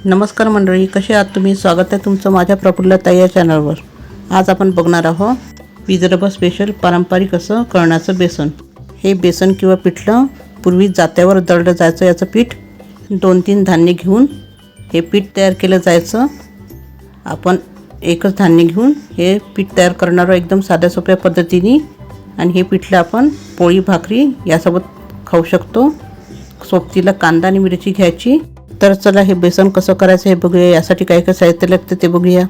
नमस्कार मंडळी, कसे आहात तुम्ही? स्वागत आहे तुमचं माझ्या प्रफुल्लताई या चॅनलवर। आज आपण बघणार आहोत विदर्भ स्पेशल पारंपरिक असं कळण्याचं बेसन। हे बेसन किंवा पिठलं पूर्वी जात्यावर दळलं जायचं। याचं पीठ 2-3 धान्य घेऊन हे पीठ तयार केलं जायचं। आपण एकच धान्य घेऊन हे पीठ तयार करणार आहोत एकदम साध्या सोप्या पद्धतीने। आणि हे पिठलं आपण पोळी भाकरी यासोबत खाऊ शकतो। सोबतीला कांदा आणि मिरची घ्यायची। तर चला हे बेसन कसं करायचं हे बघूया। यासाठी काय काय साहित्य लागतं ते बघूया।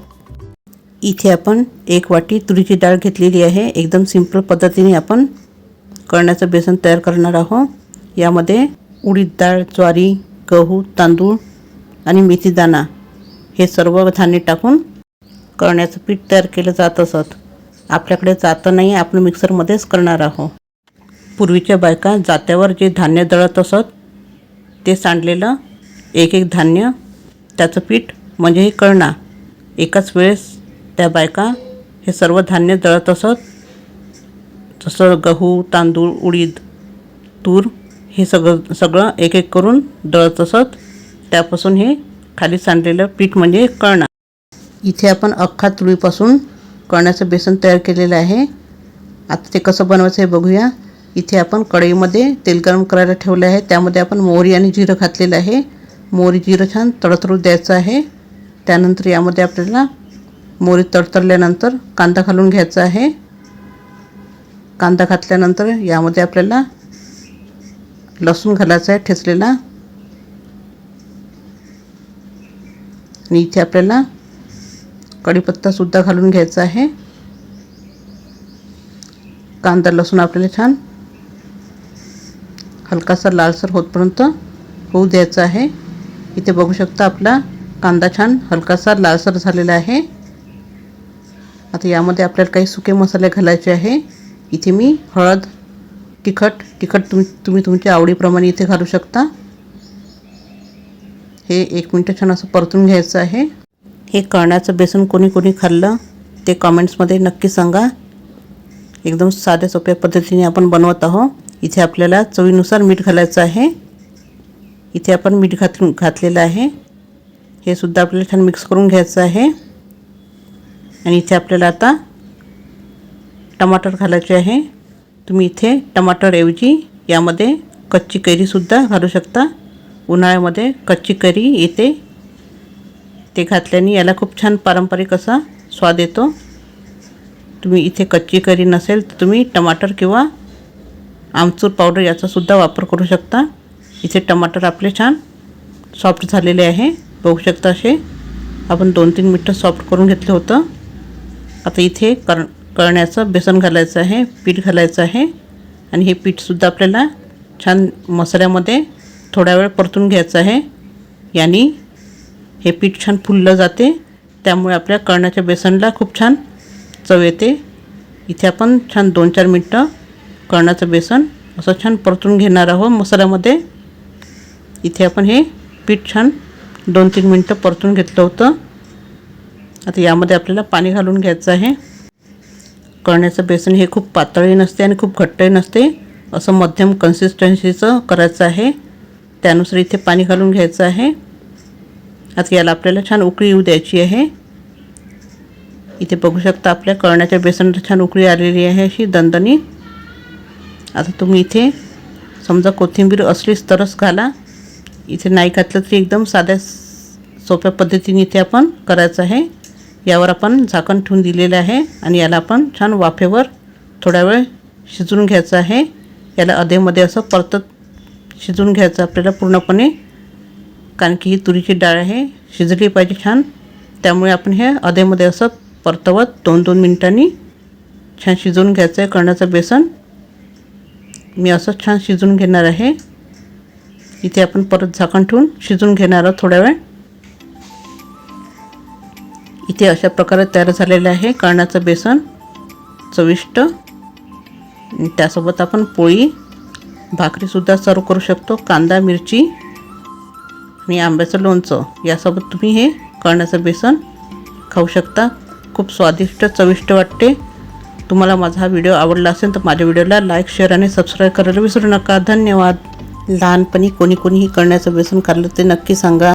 इथे आपण 1 वाटी तुरीची डाळ घेतलेली आहे। एकदम सिंपल पद्धतीने आपण कळण्याचं बेसन तयार करणार आहोत। यामध्ये उडीद डाळ, ज्वारी, गहू, तांदूळ आणि मेथी दाणा हे सर्व धान्य टाकून कळण्याचं पीठ तयार केलं जात असत। आपल्याकडे जातं नाही, आपण मिक्सरमध्येच करणार आहोत। पूर्वीच्या बायका जात्यावर जे धान्य दळत असत ते सांडलेलं एक धान्य त्याचं पीठ म्हणजे हे कळणा। एकाच वेळेस त्या बायका हे सर्व धान्य दळत असत। जसं गहू, तांदूळ, उडीद, तूर हे सगळं एक करून दळत असत। त्यापासून हे खाली सांडलेलं पीठ म्हणजे कळणा। इथे आपण अख्खा तुरीपासून कळण्याचं बेसन तयार केलेलं आहे। आता ते कसं बनवायचं हे बघूया। इथे आपण कढईमध्ये तेल गरम करायला ठेवले आहे। त्यामध्ये आपण मोहरी आणि जिरं घातलेलं आहे। मोहरी जिरं छान तडतडू द्यायचं आहे। त्यानंतर यामध्ये आपल्याला मोहरी तडतडल्यानंतर कांदा घालून घ्यायचा आहे। कांदा घातल्यानंतर यामध्ये आपल्याला लसूण घालायचा आहे ठेचलेला। आणि इथे आपल्याला कढीपत्ता सुद्धा घालून घ्यायचा आहे। कांदा लसूण आपल्याला छान हलकासा लालसर होतपर्यंत होऊ द्यायचा आहे। इथे बघू शकता आपला कांदा छान हलकासा लालसर झालेला आहे। आता यामध्ये आपल्याला काही सुके मसाले घालायचे आहे। इथे मी हळद, तिखट तुम्ही तुमच्या आवडीप्रमाणे इथे घालू शकता। हे 1 मिनिट छान असं परतून घ्यायचं आहे। हे कळण्याचं बेसन कोणी खाल्लं ते कमेंट्समध्ये नक्की सांगा। एकदम साध्या सोप्या पद्धतीने आपण बनवत आहोत। इथे आपल्याला चवीनुसार मीठ घालायचं आहे। इथे आपण मीठ घातलेलं आहे। हे सुद्धा आपल्याला छान मिक्स करून घ्यायचं आहे। आणि इथे आपल्याला आता टमाटर घालायचे आहे। तुम्ही इथे टमाटरऐवजी यामध्ये कच्ची कैरी सुद्धा घालू शकता। उन्हाळ्यामध्ये कच्ची कैरी येते, ते घातल्याने याला खूप छान पारंपरिक असा स्वाद येतो। तुम्ही इथे कच्ची कैरी नसेल तर तुम्ही टमाटर किंवा आमचूर पावडर याचा सुद्धा वापर करू शकता। इथे टमाटर आपले छान सॉफ्ट झालेले आहे। बघू शकता असे आपण 2-3 मिनिटं सॉफ्ट करून घेतलं होतं। आता इथे कळण्याचं बेसन घालायचं आहे, पीठ घालायचं आहे। आणि हे पीठसुद्धा आपल्याला छान मसाल्यामध्ये थोडा वेळ परतून घ्यायचं आहे। यानी हे पीठ छान फुललं जाते, त्यामुळे आपल्या कळण्याच्या बेसनला खूप छान चव येते। इथे आपण छान 2-4 मिनिटं कळण्याचं बेसन असं छान परतून घेणार आहोत मसाल्यामध्ये। इथे आपण हे पीठ छान 2-3 मिनिटं परतून घेतलं होतं। आता यामध्ये आपल्याला पाणी घालून घ्यायचं आहे। कळण्याचं बेसन हे खूप पातळही नसते आणि खूप घट्टही नसते, असं मध्यम कन्सिस्टन्सीचं करायचं आहे। त्यानुसार इथे पाणी घालून घ्यायचं आहे। आता याला आपल्याला छान उकळी येऊ द्यायची आहे। इथे बघू शकता आपल्या कळण्याच्या बेसनाला छान उकळी आलेली आहे अशी दणदणीत। आता तुम्ही इथे समजा कोथिंबीर असलीच तरच घाला, इथे नाही घातलं तरी एकदम साध्या सोप्या पद्धतीने इथे आपण करायचं आहे। यावर आपण झाकण ठेवून दिलेलं आहे आणि याला आपण छान वाफेवर थोडा वेळ शिजवून घ्यायचं आहे। याला अधेमध्ये असं परतत शिजवून घ्यायचं आपल्याला पूर्णपणे, कारण की ही तुरीची डाळ आहे, शिजली पाहिजे छान। त्यामुळे आपण हे अधेमध्ये असं परतवत 2-2 मिनिटांनी छान शिजवून घ्यायचं आहे कळण्याचं बेसन। मी असं छान शिजवून घेणार आहे। इथे आपण परत झाकण ठेवून शिजवून घेणार आहोत थोडा वेळ। इथे अशा प्रकारे तयार झालेलं आहे कळण्याचं बेसन, चविष्ट। त्यासोबत आपण पोळी भाकरीसुद्धा सर्व करू शकतो। कांदा, मिरची आणि आंब्याचं लोणचं यासोबत तुम्ही हे कळण्याचं बेसन खाऊ शकता। खूप स्वादिष्ट चविष्ट वाटते। तुम्हाला माझा हा व्हिडिओ आवडला असेल तर माझ्या व्हिडिओला लाईक, शेअर आणि सबस्क्राईब करायला विसरू नका। धन्यवाद। लहानपणी कोणी कळण्याचं बेसन खाल्लं ते नक्की सांगा।